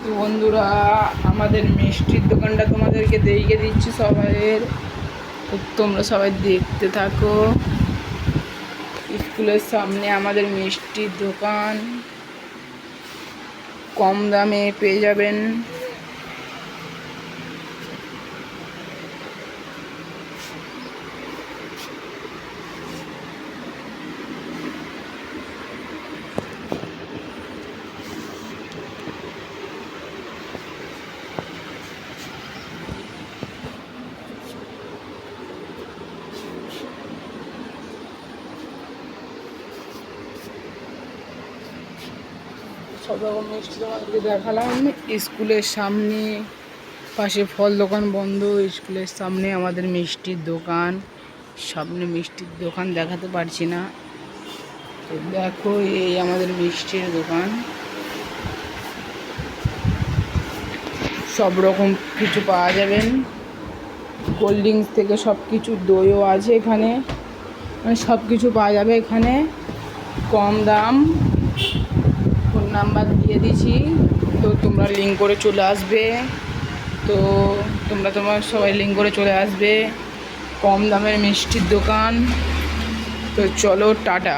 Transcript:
তো বন্ধুরা, আমাদের মিষ্টির দোকানটা তোমাদেরকে দেখিয়ে দিচ্ছি সবাইয়ের। তো তোমরা সবাই দেখতে থাকো। স্কুলের সামনে আমাদের মিষ্টির দোকান, কম দামে পেয়ে যাবেন। সব রকম মিষ্টি তোমাদেরকে দেখালাম। স্কুলের সামনে, পাশে ফল দোকান বন্ধ, স্কুলের সামনে আমাদের মিষ্টির দোকান। সামনে মিষ্টির দোকান দেখাতে পারছি না, তো দেখো এই আমাদের মিষ্টির দোকান। সব রকম কিছু পাওয়া যাবেন, কোল্ড ড্রিঙ্কস থেকে সব কিছু, দইও আছে এখানে, মানে সব কিছু পাওয়া যাবে এখানে, কম দাম। ফোন নাম্বার দিয়ে দিছি, তো তোমরা লিঙ্ক করে চলে আসবে। তো তোমরা সবাই লিঙ্ক করে চলে আসবে। কম দামের মিষ্টির দোকান। তো চলো, টাটা।